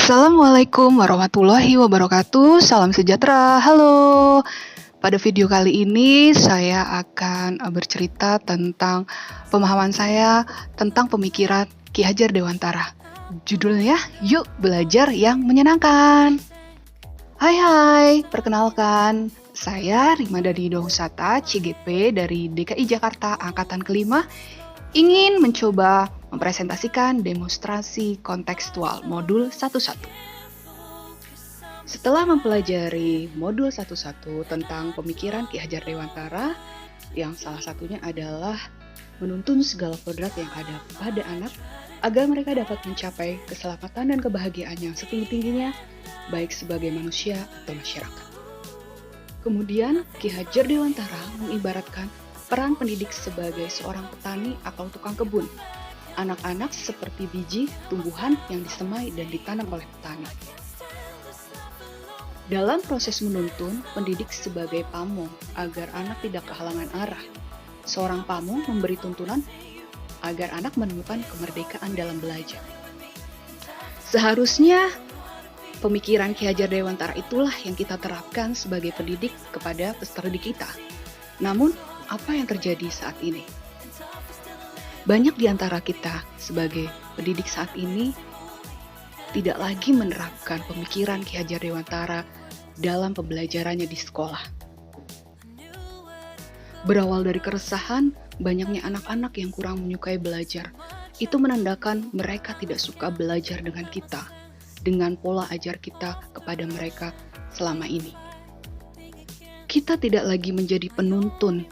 Assalamualaikum warahmatullahi wabarakatuh. Salam sejahtera. Halo. Pada video kali ini saya akan bercerita tentang pemahaman saya tentang pemikiran Ki Hajar Dewantara. Judulnya, Yuk Belajar yang Menyenangkan. Hai, perkenalkan. Saya Rima dari Dosata CGP dari DKI Jakarta Angkatan Kelima ingin mencoba mempresentasikan demonstrasi kontekstual modul 11. Setelah mempelajari modul 11 tentang pemikiran Ki Hajar Dewantara, yang salah satunya adalah menuntun segala kodrat yang ada pada anak agar mereka dapat mencapai keselamatan dan kebahagiaan yang setinggi-tingginya, baik sebagai manusia atau masyarakat. Kemudian, Ki Hajar Dewantara mengibaratkan peran pendidik sebagai seorang petani atau tukang kebun. Anak-anak seperti biji tumbuhan yang disemai dan ditanam oleh petani. Dalam proses menuntun, pendidik sebagai pamong agar anak tidak kehalangan arah. Seorang pamong memberi tuntunan agar anak menemukan kemerdekaan dalam belajar. Seharusnya pemikiran Ki Hajar Dewantara itulah yang kita terapkan sebagai pendidik kepada peserta didik kita. Namun, apa yang terjadi saat ini? Banyak di antara kita sebagai pendidik saat ini tidak lagi menerapkan pemikiran Ki Hajar Dewantara dalam pembelajarannya di sekolah. Berawal dari keresahan, banyaknya anak-anak yang kurang menyukai belajar. Itu menandakan mereka tidak suka belajar dengan kita, dengan pola ajar kita kepada mereka selama ini. Kita tidak lagi menjadi penuntun.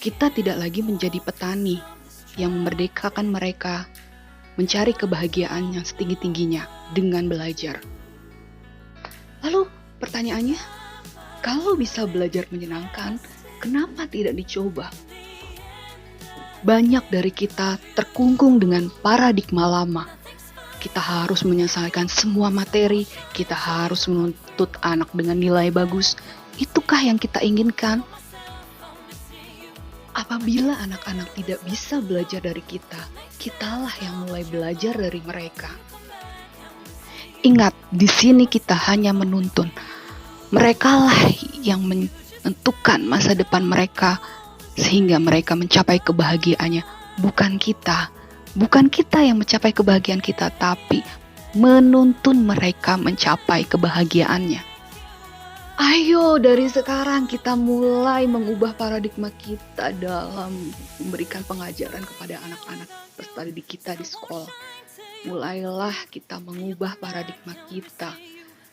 Kita tidak lagi menjadi petani yang memerdekakan mereka mencari kebahagiaan yang setinggi-tingginya dengan belajar. Lalu pertanyaannya, kalau bisa belajar menyenangkan, kenapa tidak dicoba? Banyak dari kita terkungkung dengan paradigma lama. Kita harus menyelesaikan semua materi, kita harus menuntut anak dengan nilai bagus. Itukah yang kita inginkan? Apabila anak-anak tidak bisa belajar dari kita, kitalah yang mulai belajar dari mereka. Ingat, di sini kita hanya menuntun. Merekalah yang menentukan masa depan mereka sehingga mereka mencapai kebahagiaannya. Bukan kita. Bukan kita yang mencapai kebahagiaan kita, tapi menuntun mereka mencapai kebahagiaannya. Ayo dari sekarang kita mulai mengubah paradigma kita dalam memberikan pengajaran kepada anak-anak peserta didik kita di sekolah. Mulailah kita mengubah paradigma kita,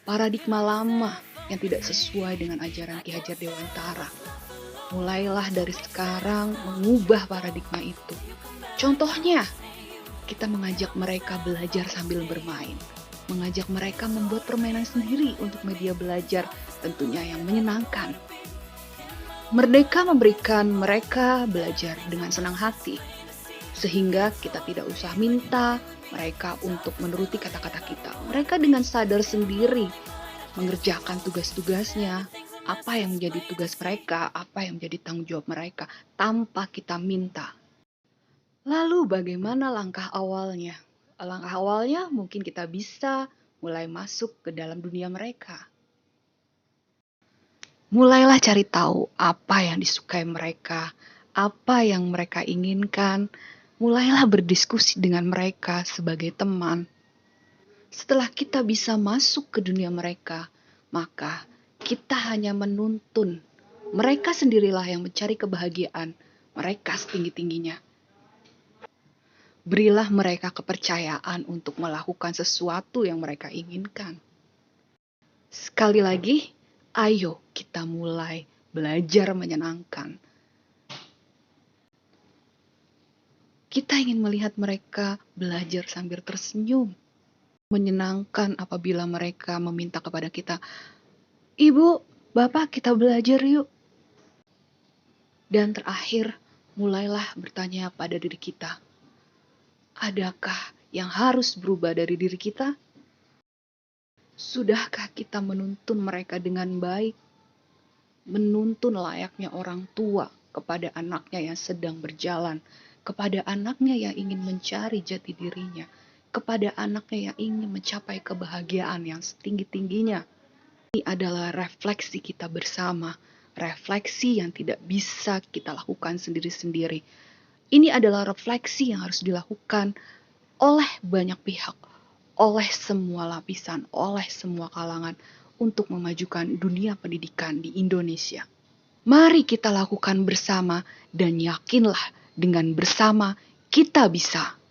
paradigma lama yang tidak sesuai dengan ajaran Ki Hajar Dewantara. Mulailah dari sekarang mengubah paradigma itu. Contohnya, kita mengajak mereka belajar sambil bermain. Mengajak mereka membuat permainan sendiri untuk media belajar, tentunya yang menyenangkan. Merdeka memberikan mereka belajar dengan senang hati, sehingga kita tidak usah minta mereka untuk menuruti kata-kata kita. Mereka dengan sadar sendiri mengerjakan tugas-tugasnya, apa yang menjadi tugas mereka, apa yang menjadi tanggung jawab mereka, tanpa kita minta. Lalu bagaimana langkah awalnya? Langkah awalnya mungkin kita bisa mulai masuk ke dalam dunia mereka. Mulailah cari tahu apa yang disukai mereka, apa yang mereka inginkan. Mulailah berdiskusi dengan mereka sebagai teman. Setelah kita bisa masuk ke dunia mereka, maka kita hanya menuntun. Mereka sendirilah yang mencari kebahagiaan mereka setinggi-tingginya. Berilah mereka kepercayaan untuk melakukan sesuatu yang mereka inginkan. Sekali lagi, ayo kita mulai belajar menyenangkan. Kita ingin melihat mereka belajar sambil tersenyum. Menyenangkan apabila mereka meminta kepada kita, "Ibu, Bapak, kita belajar yuk." Dan terakhir, mulailah bertanya pada diri kita, adakah yang harus berubah dari diri kita? Sudahkah kita menuntun mereka dengan baik? Menuntun layaknya orang tua kepada anaknya yang sedang berjalan, kepada anaknya yang ingin mencari jati dirinya, kepada anaknya yang ingin mencapai kebahagiaan yang setinggi-tingginya. Ini adalah refleksi kita bersama, refleksi yang tidak bisa kita lakukan sendiri-sendiri. Ini adalah refleksi yang harus dilakukan oleh banyak pihak, oleh semua lapisan, oleh semua kalangan untuk memajukan dunia pendidikan di Indonesia. Mari kita lakukan bersama dan yakinlah dengan bersama kita bisa.